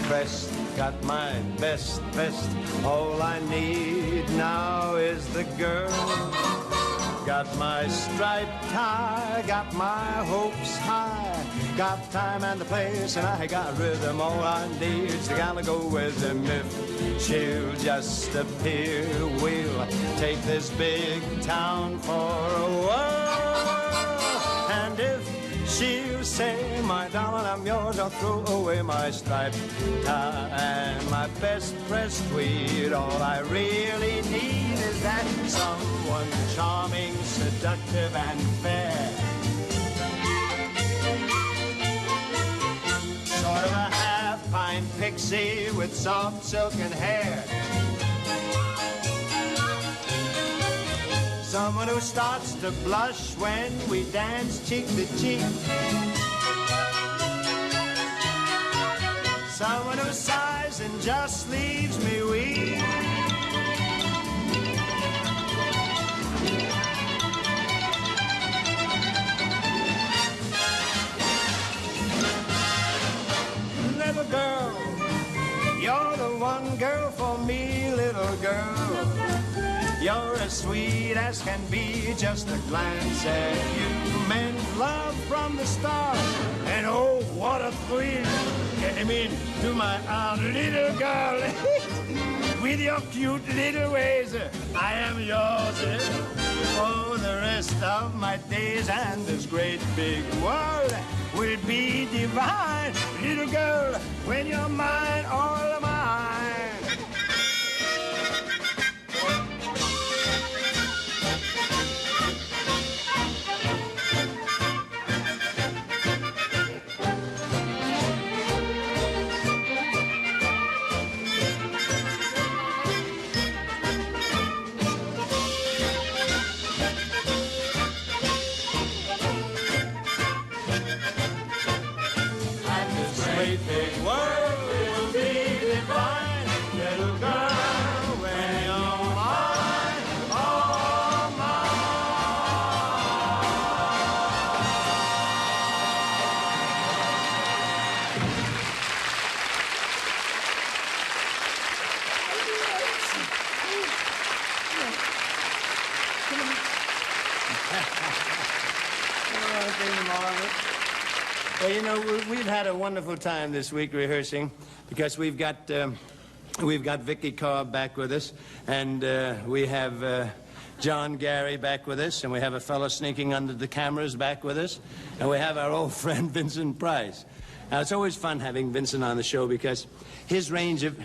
pressed, got my best. All I need now is the girl. Got my striped tie, got my hopes high, got time and the place, and I got rhythm. All I need's the gal to go with him. If she'll just appear, we'll take this big town for a whirl. And if she'll say, my darling, I'm yours, I'll throw away my striped tie and my best pressed tweed. All I really need is that someone charming, seductive, and fair. Sort of a half-pint pixie with soft silken hair. Someone who starts to blush when we dance cheek to cheek. Someone who sighs and just leaves me weak. Little girl, you're the one girl for me, little girl. You're as sweet as can be, just a glance at you meant love from the start. And oh, what a thrill came into my arms, little girl. With your cute little ways, I am yours for the rest of my days. And this great big world will be divine, little girl, when you're mine, all mine. Well, you know, we've had a wonderful time this week rehearsing because we've got Vicky Carr back with us, and we have John Gary back with us, and we have a fellow sneaking under the cameras back with us, and we have our old friend Vincent Price. Now, it's always fun having Vincent on the show because his range of...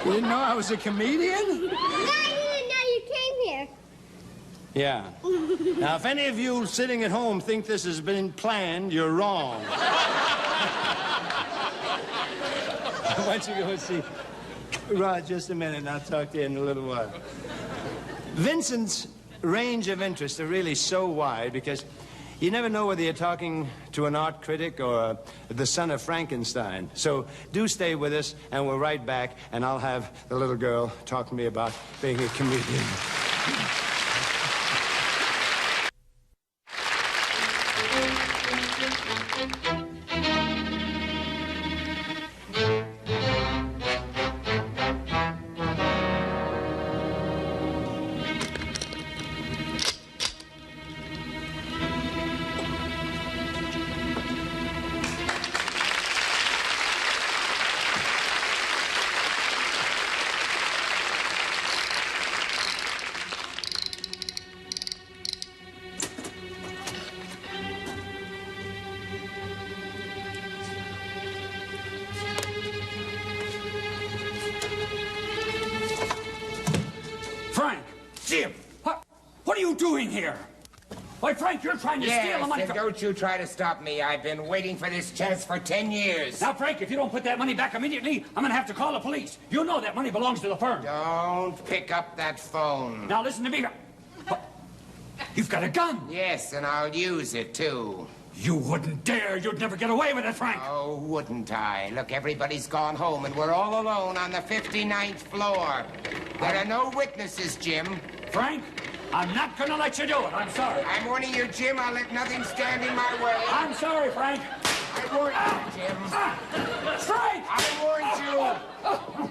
You didn't know I was a comedian? No, I didn't know you came here. Yeah. Now, if any of you sitting at home think this has been planned, you're wrong. Why don't you go and see Rod just a minute, and I'll talk to you in a little while. Vincent's range of interests are really so wide because you never know whether you're talking to an art critic or the son of Frankenstein. So do stay with us, and we'll write back, and I'll have the little girl talk to me about being a comedian. Jim, what are you doing here? Why, Frank, you're trying to steal the money from... Don't you try to stop me. I've been waiting for this chance for 10 years. Now, Frank, if you don't put that money back immediately, I'm going to have to call the police. You know that money belongs to the firm. Don't pick up that phone. Now, listen to me. You've got a gun. Yes, and I'll use it, too. You wouldn't dare. You'd never get away with it, Frank. Oh, wouldn't I? Look, everybody's gone home, and we're all alone on the 59th floor. There are no witnesses, Jim. Frank, I'm not gonna let you do it. I'm sorry. I'm warning you, Jim. I'll let nothing stand in my way. I'm sorry, Frank. I warned you, Jim. Frank! I warned you.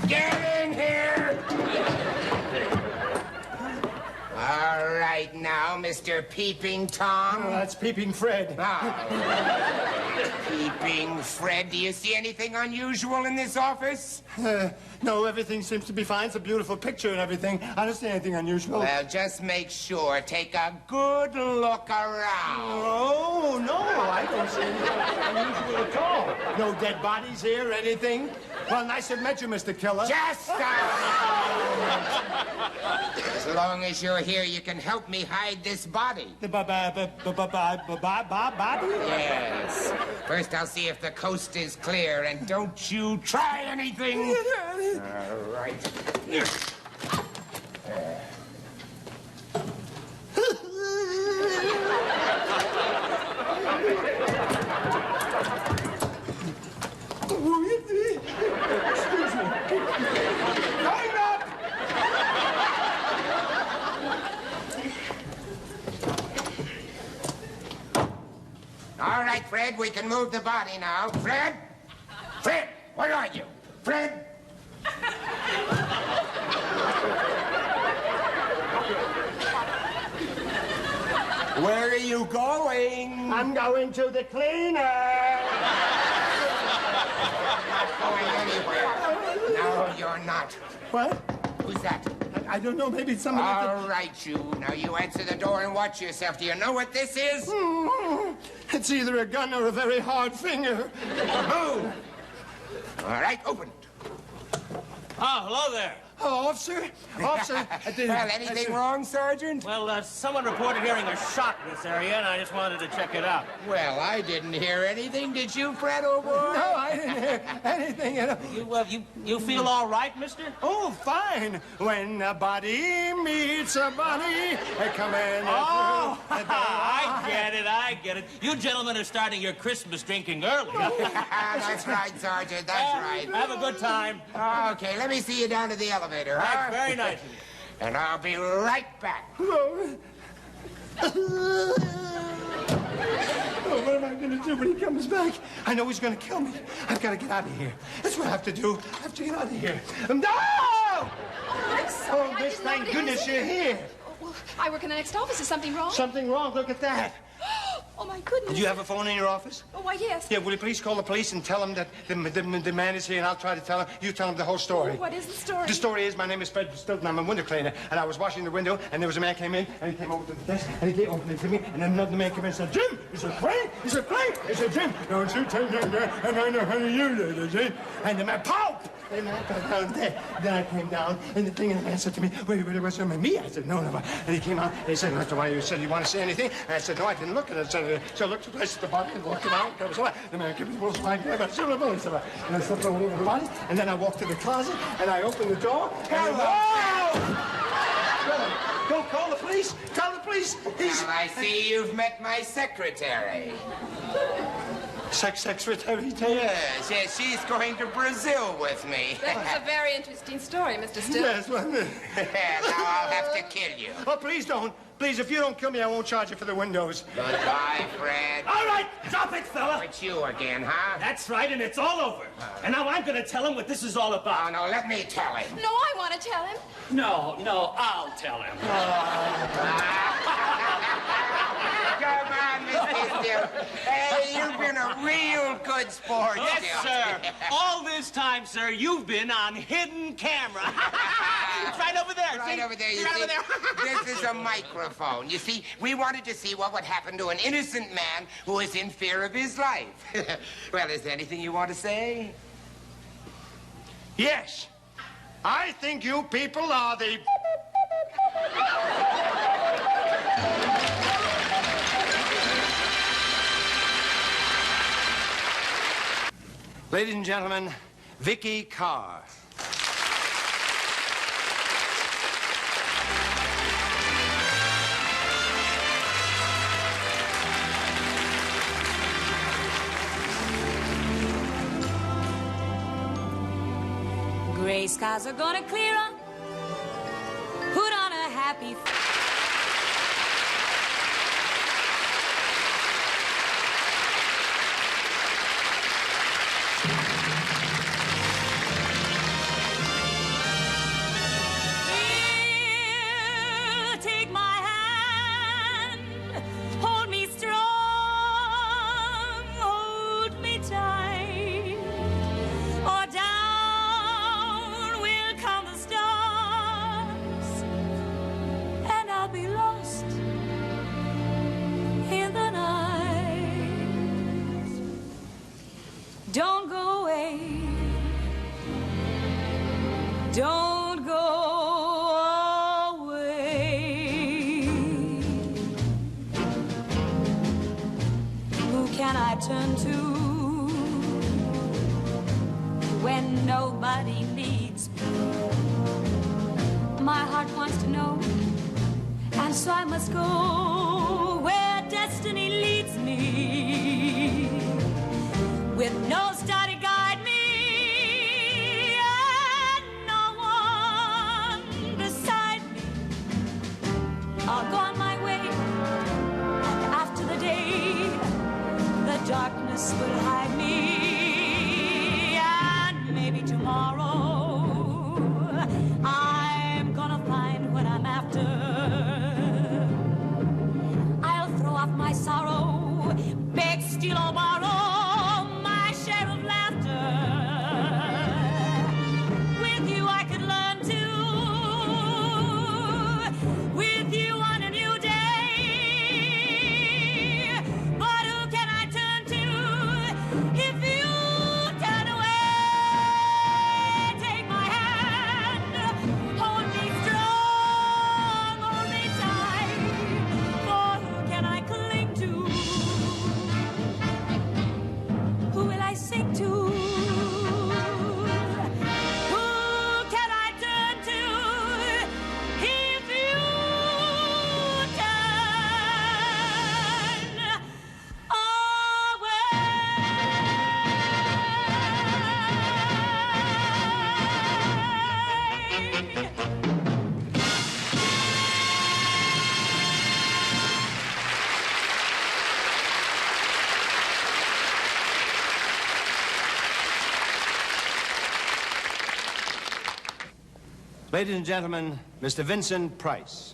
Get in here! All right now, Mr. Peeping Tom. Oh, that's Peeping Fred. Peeping Fred, do you see anything unusual in this office? No, everything seems to be fine. It's a beautiful picture and everything. I don't see anything unusual. Well, just make sure. Take a good look around. Oh, no, I don't see anything unusual at all. No dead bodies here or anything. Well, nice to meet you, Mr. Killer. Just a moment. As long as you're here, you can help me hide this body. The body? Yes. First, I'll see if the coast is clear, and don't you try anything. All right. Excuse me. Going up! All right, Fred, we can move the body now. Fred? Fred, where are you? Fred? Where are you going? I'm going to the cleaner. Not going anywhere. No, you're not. What? Who's that? I don't know. Maybe it's somebody. All right, you. Now you answer the door and watch yourself. Do you know what this is? It's either a gun or a very hard finger. Move. All right, open it. Oh, hello there. Oh, officer. Officer. Well, anything wrong, Sergeant? Well, someone reported hearing a shot in this area, and I just wanted to check it out. Well, I didn't hear anything. Did you, Fred, old boy? No, I didn't hear anything at all. You feel all right, mister? Oh, fine. When a body meets a body, they come in. Oh, I get it. You gentlemen are starting your Christmas drinking early. That's right, Sergeant. That's right. Have a good time. Okay, let me see you down to the elevator, huh? That's very nice. And I'll be right back. Oh, what am I going to do when he comes back? I know he's going to kill me. I've got to get out of here. That's what I have to do. I have to get out of here. No! I'm sorry. Oh, Miss, thank goodness you're here. Well, I work in the next office. Is something wrong? Something wrong. Look at that. Oh, my goodness. Do you have a phone in your office? Oh, why, yes. Yeah, will you please call the police and tell them that the man is here, and I'll try to tell him. You tell him the whole story. Oh, what is the story? The story is, my name is Fred Stilton. I'm a window cleaner, and I was washing the window, and there was a man came in, and he came over to the desk, and he opened it to me, and then another man came in and said, Jim! He said, Frank! He said, Frank! He said, Jim! Don't you tell me that, and I know how to use it, Jim. And the man, pop! And I got down there. Then I came down, and the thing, and the man said to me, wait, what's wrong with me? I said, no. And he came out, and he said, Mr. Why? You said, you want to say anything? And I said, no, I didn't look at it. So I looked twice at the body and walked around. The man gave me the most like that. And I stepped all over the body, and then I walked to the closet, and I opened the door. Hello! Go call the police. Call the police. Well, I see you've met my secretary. Secretary? Yes, she's going to Brazil with me. That was a very interesting story, Mr. Still. Yes, wasn't it? Now I'll have to kill you. Oh, please don't. Please, if you don't kill me, I won't charge you for the windows. Goodbye, Fred. All right, stop it, fella. It's you again, huh? That's right, and it's all over. And now I'm going to tell him what this is all about. Oh, no, let me tell him. No, I want to tell him. No, I'll tell him. Come on, Mr. Still. Hey, you've been a real good sport. Yes, Still. sir. All this time, sir, you've been on hidden camera. It's right over there. Right see? over there, you right see. over there. This is a microphone. You see, we wanted to see what would happen to an innocent man who is in fear of his life. Well, is there anything you want to say? Yes. I think you people are the... Ladies and gentlemen, Vicky Carr. Gray skies are gonna clear up. Put on a happy... Take my hand, hold me strong, hold me tight, or down will come the stars, and I'll be lost in the night. Don't go away, don't go away. Who can I turn to when nobody needs me? My heart wants to know, and so I must go where destiny leads me, with no star to guide me and no one beside me. I'll go on my way, and after the day, the darkness will hide me, and maybe tomorrow I'm gonna find what I'm after. I'll throw off my sorrow, beg, steal, or borrow my share of laughter. With you I could learn to, with you on a new day. But who can I turn to if you turn away? Take my hand, hold me strong, hold me tight. For who can I cling to? Who will I sing to? Who can I turn to if you turn away? Ladies and gentlemen, Mr. Vincent Price.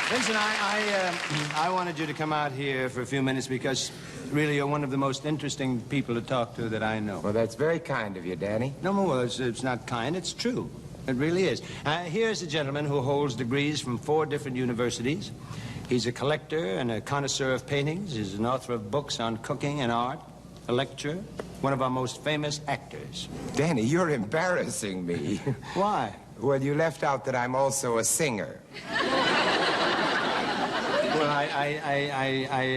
Vincent, I wanted you to come out here for a few minutes because really you're one of the most interesting people to talk to that I know. Well, that's very kind of you, Danny. No, well, it's not kind, it's true. It really is. Here's a gentleman who holds degrees from 4 different universities. He's a collector and a connoisseur of paintings. He's an author of books on cooking and art, a lecturer, one of our most famous actors. Danny, you're embarrassing me. Why? Well, you left out that I'm also a singer. Well,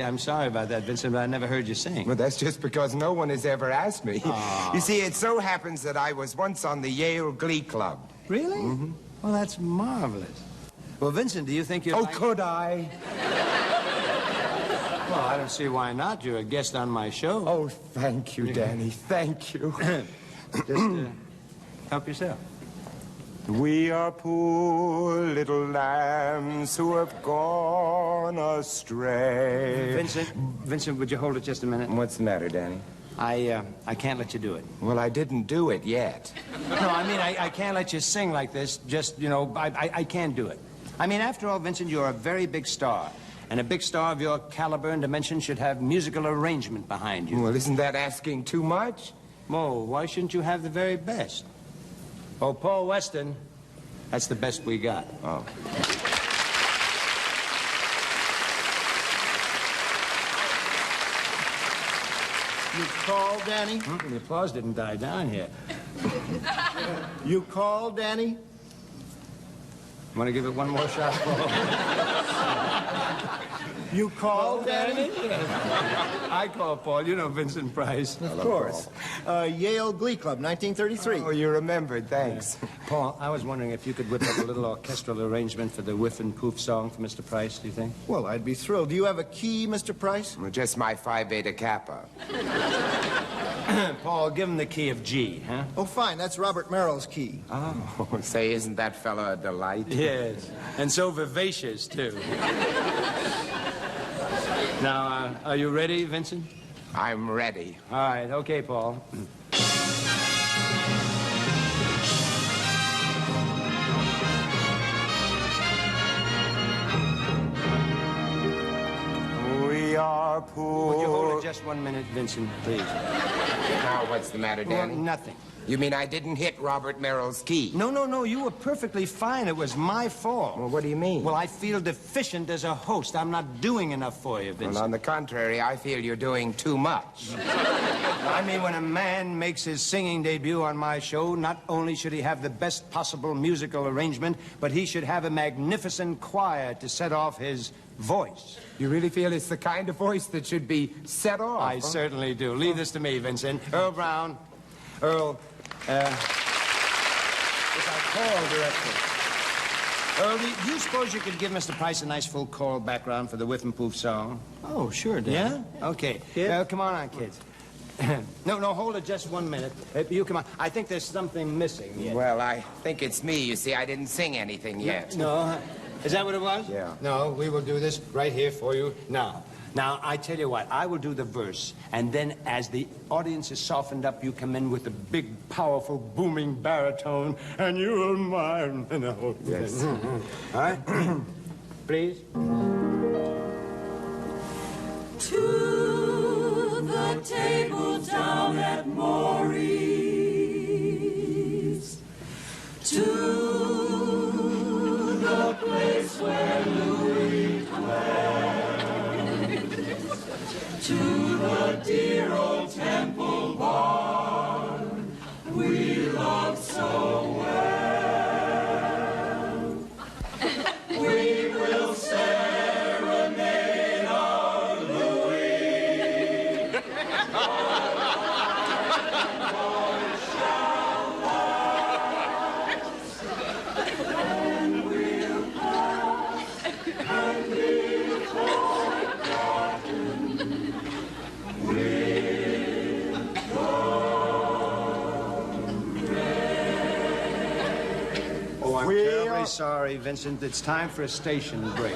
I'm sorry about that, Vincent, but I never heard you sing. Well, that's just because no one has ever asked me. Aww. You see, it so happens that I was once on the Yale Glee Club. Really? Mm-hmm. Well, that's marvelous. Well, Vincent, do you think you'd like... Could I? Well, I don't see why not. You're a guest on my show. Oh, thank you, Danny. Thank you. Just help yourself. We are poor little lambs who have gone astray. Vincent, would you hold it just a minute? What's the matter, Danny? I can't let you do it. Well, I didn't do it yet. No, I mean, I can't let you sing like this. Just, you know, I can't do it. I mean, after all, Vincent, you're a very big star. And a big star of your caliber and dimension should have musical arrangement behind you. Well, isn't that asking too much? Mo, why shouldn't you have the very best? Oh, Paul Weston, that's the best we got. Oh. You called, Danny? The applause didn't die down here. You called, Danny? Want to give it one more shot, Paul? You called, Danny? I call Paul. You know Vincent Price. Of course. Yale Glee Club, 1933. Oh, you remembered. Thanks. Paul, I was wondering if you could whip up a little orchestral arrangement for the Whiff and Poof song for Mr. Price, do you think? Well, I'd be thrilled. Do you have a key, Mr. Price? Well, just my Phi Beta Kappa. Paul, give him the key of G, huh? Oh, fine. That's Robert Merrill's key. Oh, say, isn't that fella a delight? Yes, and so vivacious, too. Now, are you ready, Vincent? I'm ready. All right, okay, Paul. We are poor. Would you hold it just 1 minute, Vincent, please? Now, what's the matter, Danny? Well, nothing. You mean I didn't hit Robert Merrill's key? No, you were perfectly fine. It was my fault. Well, what do you mean? Well, I feel deficient as a host. I'm not doing enough for you, Vincent. Well, on the contrary, I feel you're doing too much. I mean, when a man makes his singing debut on my show, not only should he have the best possible musical arrangement, but he should have a magnificent choir to set off his voice. You really feel it's the kind of voice that should be set off? I certainly do. Leave this to me, Vincent. Earl Brown. Earl, it's our choral director. Earl, do you suppose you could give Mr. Price a nice full choral background for the Whiff and Poof song? Oh, sure, Danny. Yeah? Okay. Kid? Come on, kids. No, hold it just 1 minute. You come on. I think there's something missing yet. Well, I think it's me. You see, I didn't sing anything yet. No. Is that what it was? Yeah. No, we will do this right here for you now. Now, I tell you what, I will do the verse, and then as the audience is softened up, you come in with a big, powerful, booming baritone, and you will mind. Yes. All right? Please. To the table down at Maury's, to the place where Louis dwelt, to the dear old Temple Bar we loved so well. We will serenade our Louis. All shall last, and we'll pass, and we'll forgotten. Oh, I'm terribly sorry, Vincent. It's time for a station break.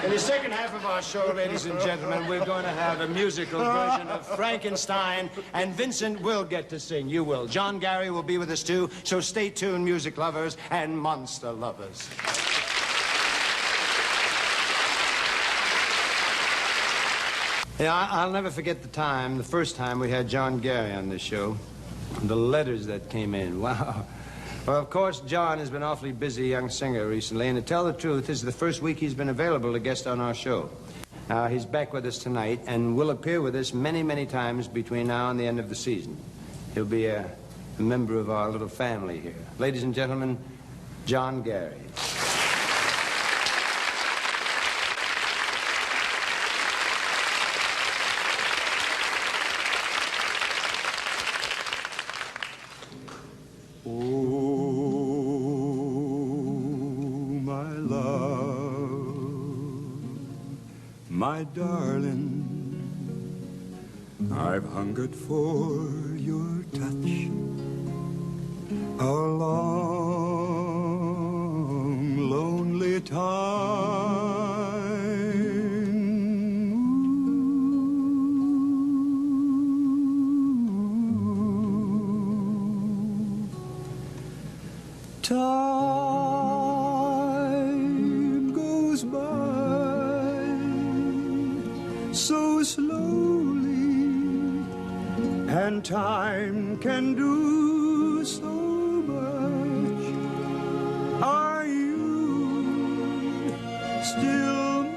In the second half of our show, ladies and gentlemen, we're going to have a musical version of Frankenstein, and Vincent will get to sing. You will. John Gary will be with us, too, so stay tuned, music lovers and monster lovers. Yeah, I'll never forget the first time we had John Gary on this show. The letters that came in, wow. Well, of course, John has been awfully busy young singer recently, and to tell the truth, this is the first week he's been available to guest on our show. He's back with us tonight and will appear with us many, many times between now and the end of the season. He'll be a member of our little family here. Ladies and gentlemen, John Gary. My darling, I've hungered for your touch a long, lonely Time goes by so slowly, and time can do so much. Are you still mine?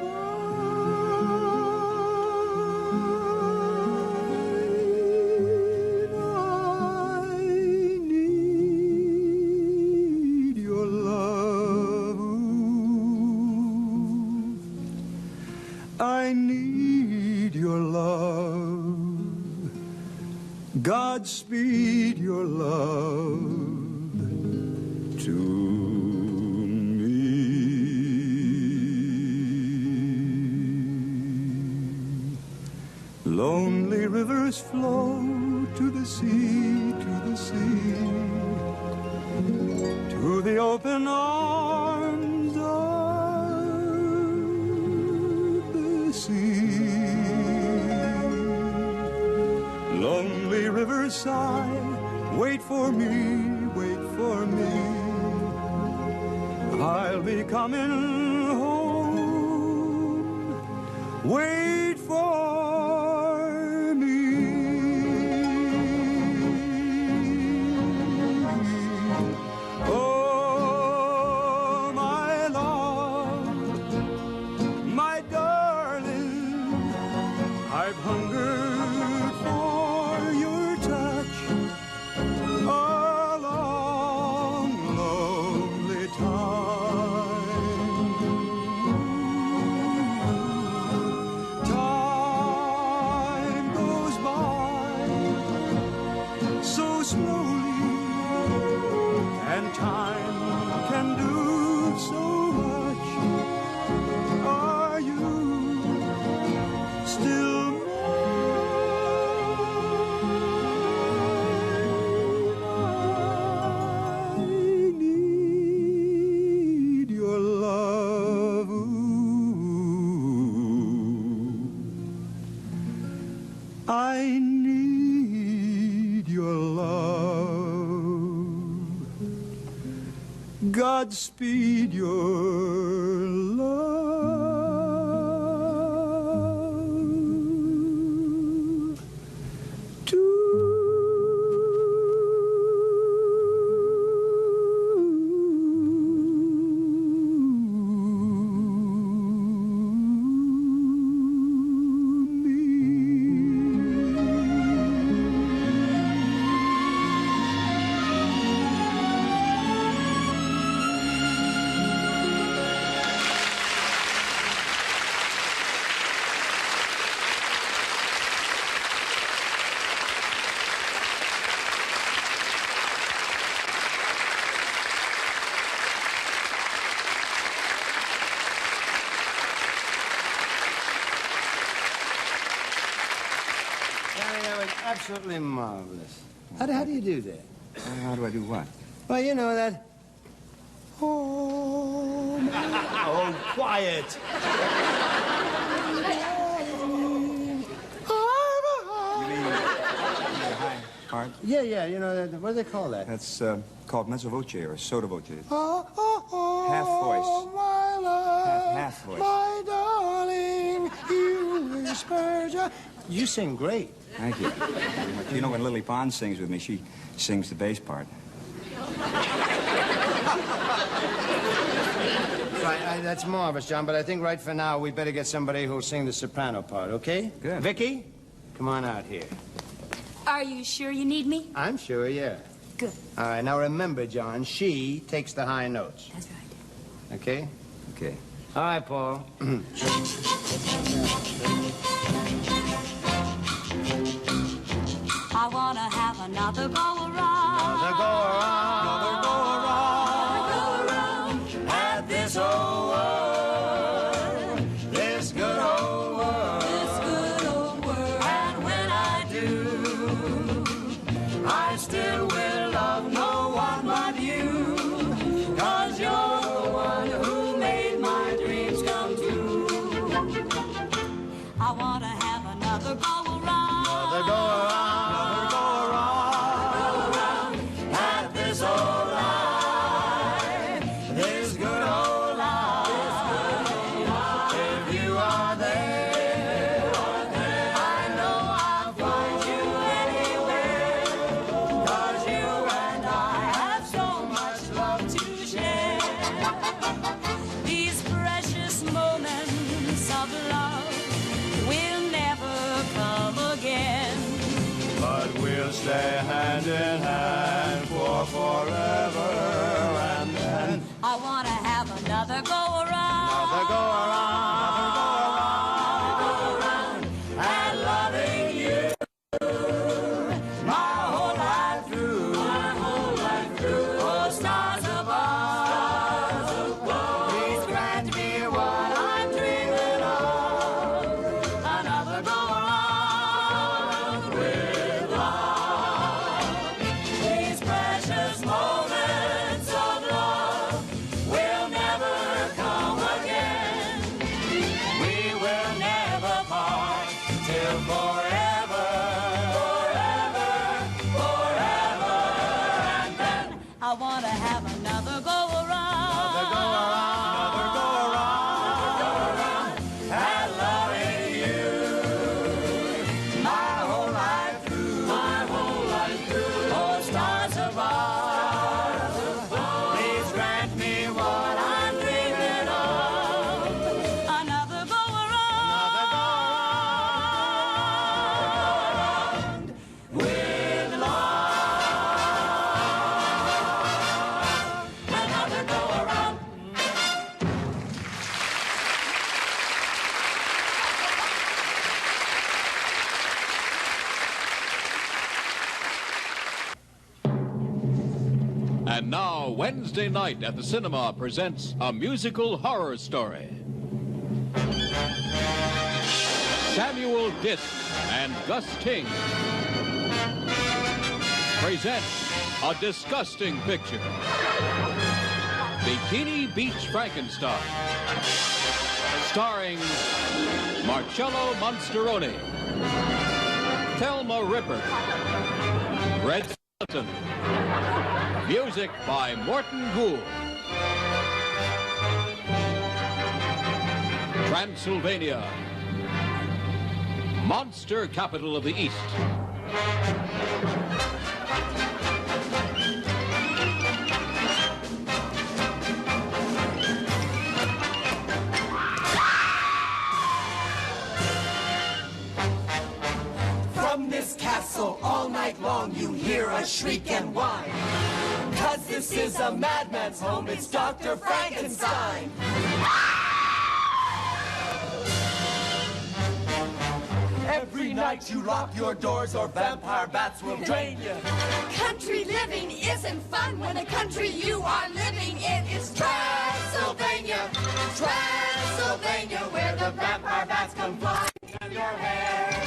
Lonely rivers flow to the sea, to the open arms of the sea. Lonely rivers sigh, wait for me, wait for me. I'll be coming home, wait for me. Oh, my love, my darling, I've hungered for your touch a long, lonely time. Time goes by so slowly, and time can do so much. Are you still mine? I need your love. Ooh. I need your love. Godspeed your love to Danny, that was absolutely marvelous. How do you do that? How do I do what? Well, you know that. Oh, Oh, quiet. High part? yeah, you know that. What do they call that? That's called mezzo voce or sotto voce. Oh, Half voice. my love, Half voice. my darling, you whispered. You sing great. Thank you. You know, when Lily Pond sings with me, she sings the bass part. Right, that's marvelous, John, but I think right for now we better get somebody who'll sing the soprano part, okay? Good. Vicky, come on out here. Are you sure you need me? I'm sure, yeah. Good. All right, now remember, John, she takes the high notes. That's right. Okay? Okay. All right, Paul. I wanna have another go around. Another go around. Another go around. At this old world. This good old world. This good old world. And when I do, I still will love no one but you. 'Cause you're the one who made my dreams come true. I wanna have another go around. Another go around. Another go around. have another go around. Another go around. Another go around. And loving you. My whole life through. My whole life through. Oh, stars above. Please grant me what I'm dreaming of. Another go around. Another go around. With love. Another go around. And now, Wednesday night at the cinema presents a musical horror story. Samuel Disk and Gus Ting present a disgusting picture. Bikini Beach Frankenstein. Starring Marcello Monsterone, Thelma Rippert, Red Skeleton. Music by Morton Gould. Transylvania, monster capital of the East. From this castle all night long you hear a shriek and whine. 'Cause this is a madman's home, it's Dr. Frankenstein. Every night you lock your doors or vampire bats will drain you. Country living isn't fun when the country you are living in is Transylvania, Transylvania, where the vampire bats come flying in your hair.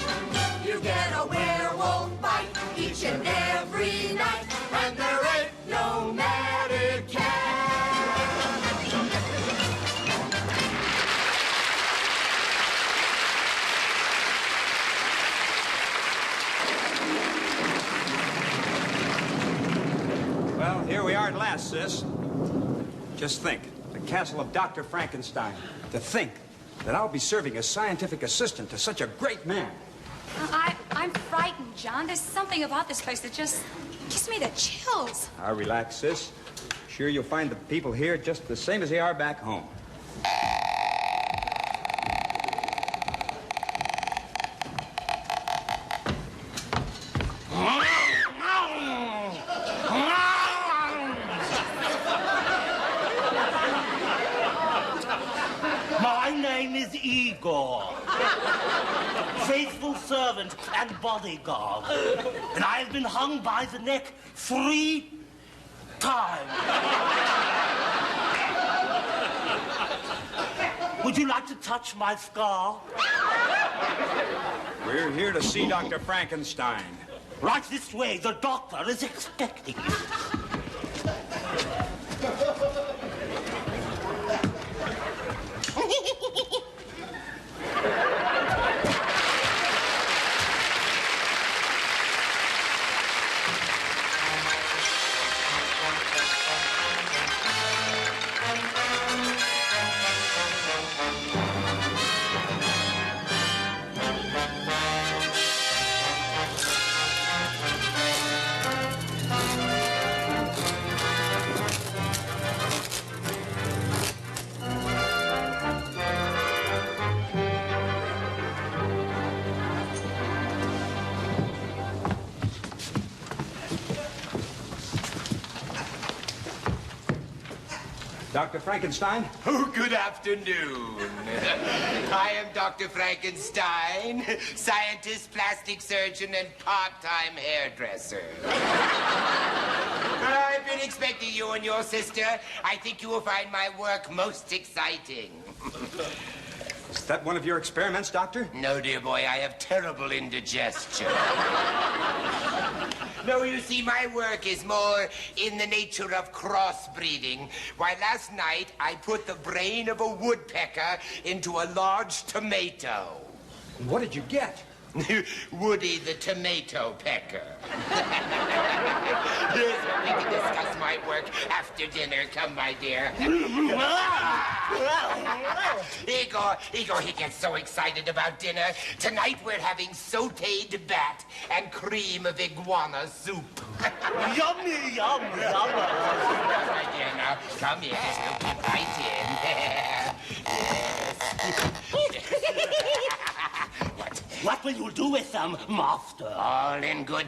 You get a werewolf bite each and every night, and there ain't no Medicare. Well, here we are at last, sis. Just think, the castle of Dr. Frankenstein. To think that I'll be serving as scientific assistant to such a great man. I'm frightened, John. There's something about this place that just gives me the chills. Relax, sis. Sure, you'll find the people here just the same as they are back home. My name is Igor, faithful servant and bodyguard, and I have been hung by the neck 3 times. Would you like to touch my scar? We're here to see Dr. Frankenstein. Right this way, the doctor is expecting you. Dr. Frankenstein? Oh, good afternoon. I am Dr. Frankenstein, scientist, plastic surgeon, and part-time hairdresser. I've been expecting you and your sister. I think you will find my work most exciting. Is that one of your experiments, Doctor? No, dear boy, I have terrible indigestion. No, you see, my work is more in the nature of crossbreeding. Why, last night I put the brain of a woodpecker into a large tomato. What did you get? Woody the tomato pecker. Yes, we can discuss my work after dinner. Come, my dear. Igor, he gets so excited about dinner. Tonight we're having sautéed bat and cream of iguana soup. Yummy, yum, yum. Yes, my dear, now, come here. We'll get right in. What will you do with them, master? All in good.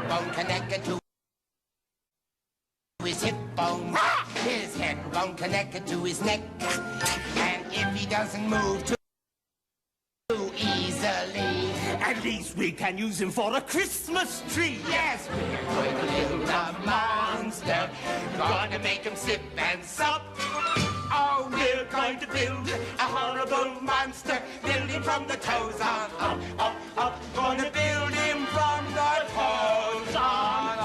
Bone connected to his hip bone, his head bone connected to his neck, and if he doesn't move too easily, at least we can use him for a Christmas tree. Yes, we're going to build a monster, gonna make him sip and sup. Oh, we're going to build a horrible monster, build him from the toes on, up, gonna build him from the toes on,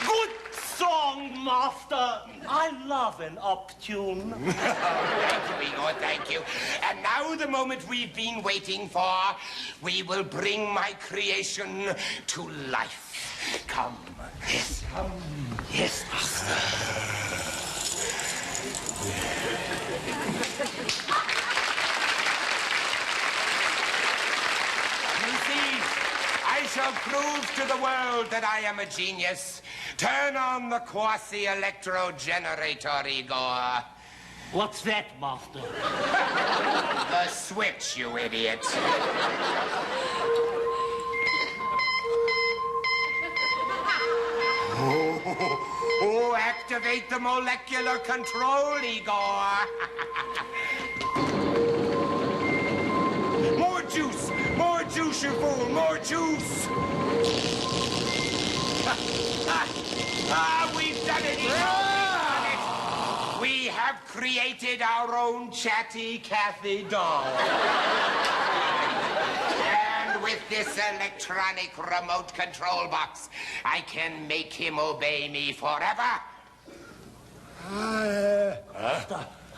Good song, master. I love an up-tune. Thank you, Igor, thank you. And now the moment we've been waiting for. We will bring my creation to life. Come. Yes. Come. Yes, master. You see, I shall prove to the world that I am a genius. Turn on the quasi-electro generator, Igor. What's that, master? The switch, you idiot. Oh, activate the molecular control, Igor. More juice, you fool, more juice. We've done it, Igor. We've done it. We have created our own chatty Cathy doll. And with this electronic remote control box, I can make him obey me forever.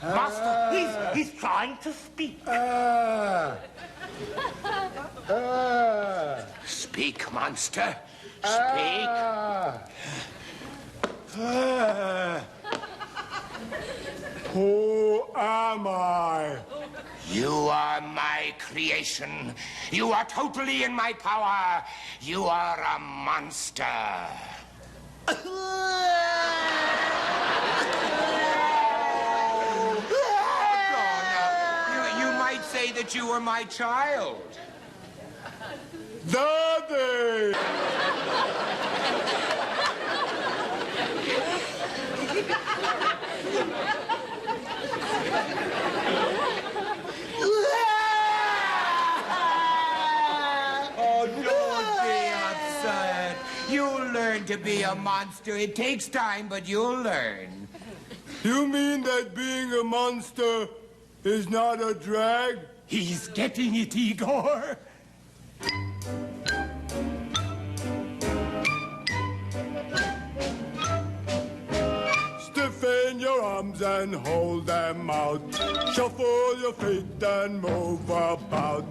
Master, he's trying to speak. Speak, monster. Speak. Who am I? You are my creation. You are totally in my power. You are a monster. You might say that you were my child. Daddy! Oh, don't be upset. You'll learn to be a monster. It takes time, but you'll learn. You mean that being a monster is not a drag? He's getting it, Igor. Stiffen your arms and hold them out. Shuffle your feet and move about.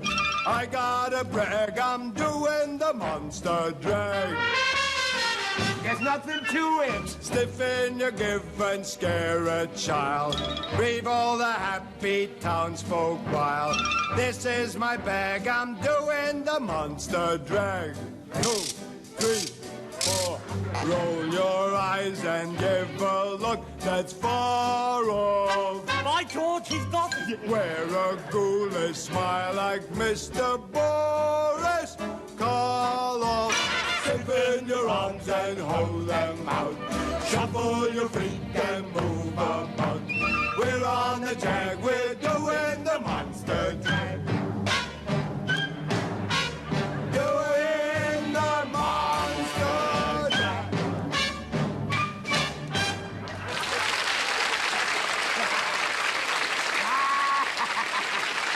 I gotta brag, I'm doing the monster drag. There's nothing to it. Stiffen your give and scare a child. Brave all the happy townsfolk wild. This is my bag, I'm doing the monster drag. 2, 3, 4. Roll your eyes and give a look that's far off. By George, he's got it. Wear a ghoulish smile like Mr. Boris Karloff. Sip in your arms and hold them out. Shuffle your feet and move about. We're on the jag, we're doing the monster drag. Doing the monster drag.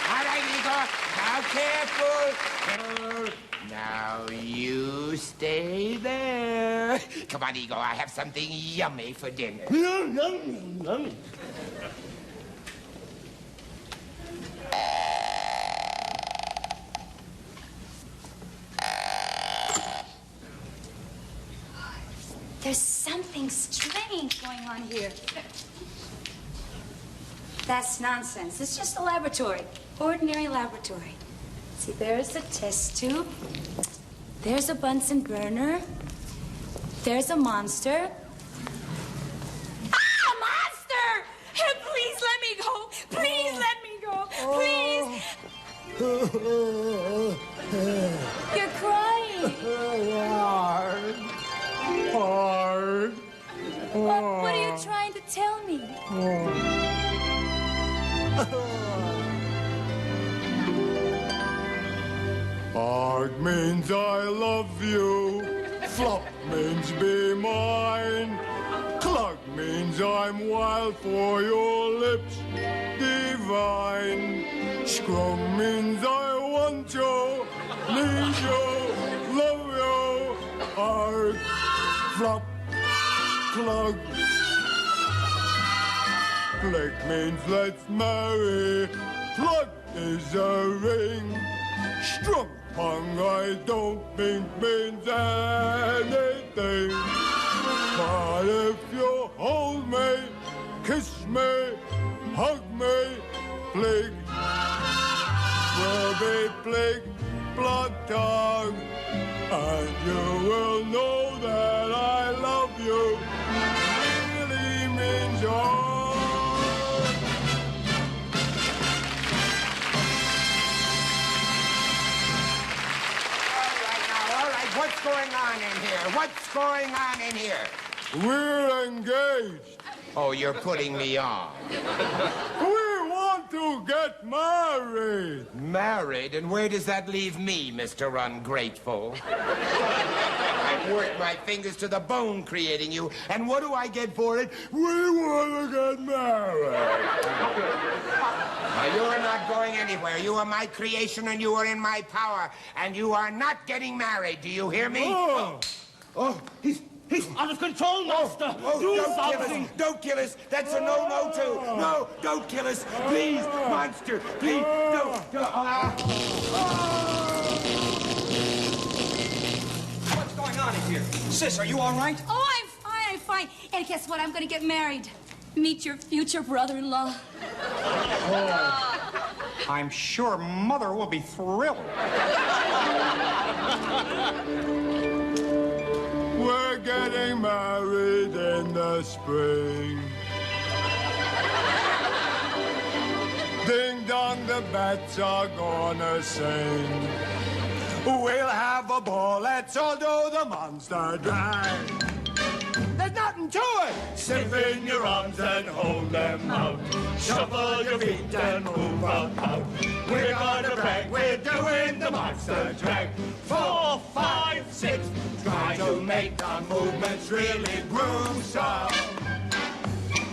All right, Igor. Now, careful. Now, you stay there. Come on, Igor. I have something yummy for dinner. There's something strange going on here. That's nonsense. It's just a laboratory. Ordinary laboratory. See, there's a test tube. There's a Bunsen burner. There's a monster. Ah, a monster! Hey, please let me go. Please let me go. Please. You're crying. Hard. What are you trying to tell me? Hard means I love you. Flop means be mine. Clug means I'm wild for your lips divine. Scrum means I want you, need you, love you. Hard, flop, clug. Flick means let's marry. Plug is a ring. Strung pong I don't think means anything. But if you hold me, kiss me, hug me, flick will be flick, blood tongue. And you will know that I love you. Really means you're. What's going on in here? What's going on in here? We're engaged. Oh, you're putting me on. We want to get married. Married? And where does that leave me, Mr. Ungrateful? I've worked my fingers to the bone creating you, and what do I get for it? We want to get married. Now, you are not going anywhere. You are my creation, and you are in my power, and you are not getting married. Do you hear me? Oh, he's out of control, Master. Do don't something. Kill us. Don't kill us. That's a no, too. No, don't kill us. Please, monster. Please, don't. What's going on in here? Sis, are you all right? Oh, I'm fine. And guess what? I'm going to get married. Meet your future brother-in-law. Oh, I'm sure Mother will be thrilled. We're getting married in the spring. Ding dong, the bats are gonna sing. We'll have a ball, let's all do the monster drag. There's nothing to it. Sip in your arms and hold them out. Shuffle your feet and move about. We're gonna brag, we're doing the monster drag. 4, 5, 6. Try to make the movements really gruesome.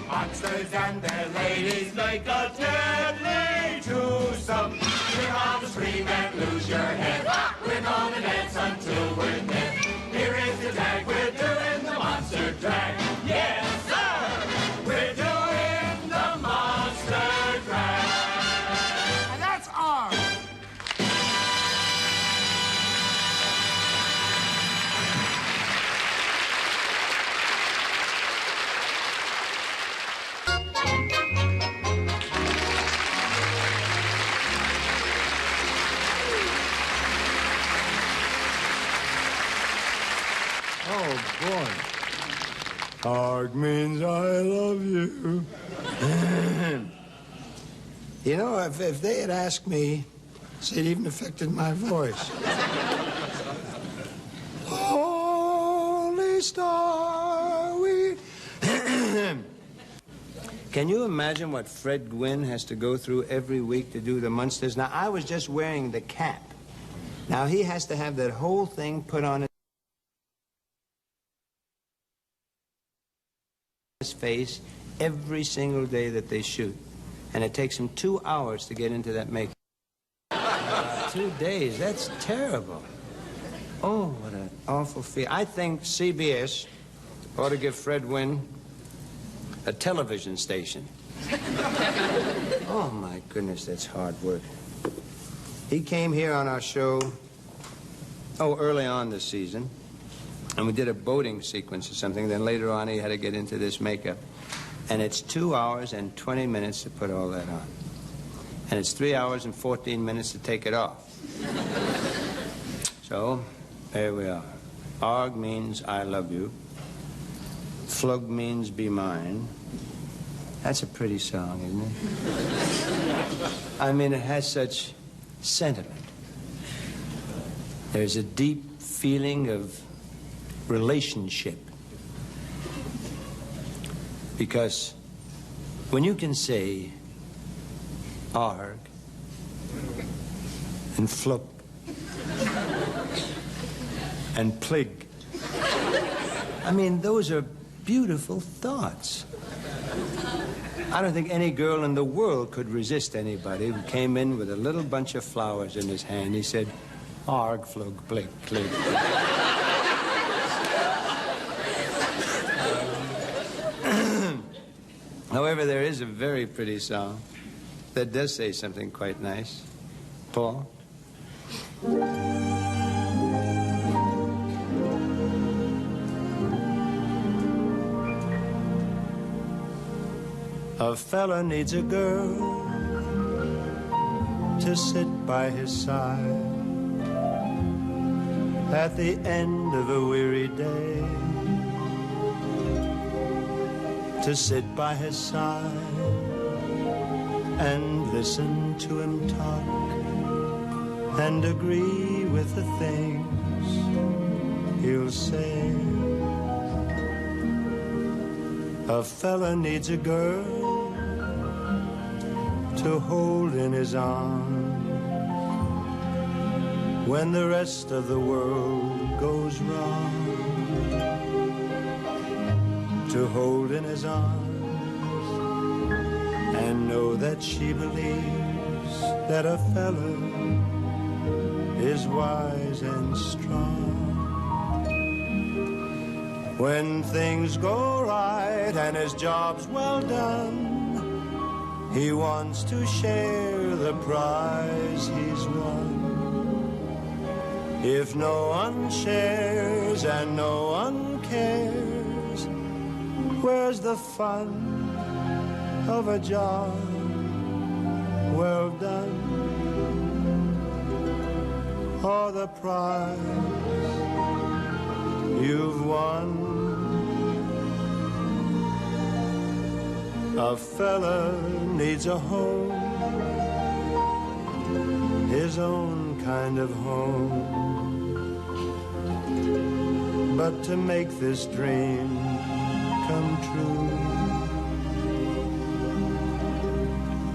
Monsters and their ladies make a deadly twosome. We're on the scream and lose your head. We're gonna dance until we're dead. Here is the tag, we're doing the monster drag. Yes, sir! We're doing the monster drag. And that's ours. Oh, boy. Hard means I love you. You know, if they had asked me, see, it even affected my voice. Holy Star, we... Can you imagine what Fred Gwynne has to go through every week to do the Munsters? Now, I was just wearing the cap. Now, he has to have that whole thing put on his face every single day that they shoot. And it takes him 2 hours to get into that makeup. 2 days, that's terrible. Oh, what an awful feel. I think CBS ought to give Fred Gwynne a television station. Oh, my goodness, that's hard work. He came here on our show, early on this season, and we did a boating sequence or something. Then later on, he had to get into this makeup. And it's 2 hours and 20 minutes to put all that on. And it's 3 hours and 14 minutes to take it off. So, there we are. Arg means I love you. Flug means be mine. That's a pretty song, isn't it? I mean, it has such sentiment. There's a deep feeling of relationship. Because when you can say arg and flup and plig, I mean, those are beautiful thoughts. I don't think any girl in the world could resist anybody who came in with a little bunch of flowers in his hand. He said, arg, flug, plig, plig. However, there is a very pretty song that does say something quite nice. Paul? A fella needs a girl to sit by his side at the end of a weary day, to sit by his side and listen to him talk and agree with the things he'll say. A fella needs a girl to hold in his arms when the rest of the world goes wrong, to hold in his arms and know that she believes that a fella is wise and strong. When things go right and his job's well done, he wants to share the prize he's won. If no one shares and no one cares, where's the fun of a job well done? Or the prize you've won? A fella needs a home, his own kind of home. But to make this dream come true,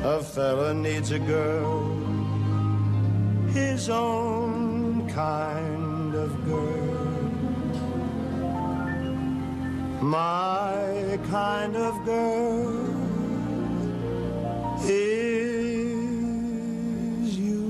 a fella needs a girl, his own kind of girl. My kind of girl is you.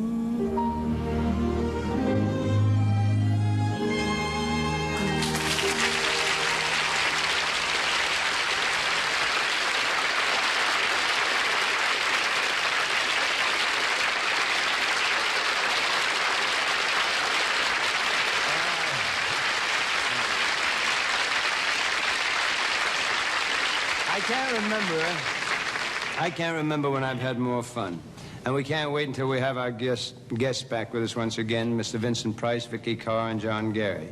I can't remember when I've had more fun. And we can't wait until we have our guests back with us once again, Mr. Vincent Price, Vicky Carr, and John Gary.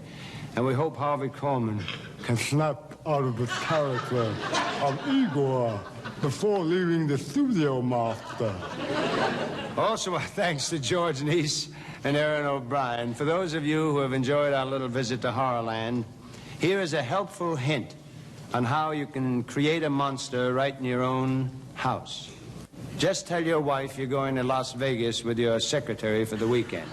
And we hope Harvey Korman can snap out of the character of Igor before leaving the studio, master. Also, thanks to George Neese and Aaron O'Brien. For those of you who have enjoyed our little visit to Horrorland, here is a helpful hint on how you can create a monster right in your own house. Just tell your wife you're going to Las Vegas with your secretary for the weekend.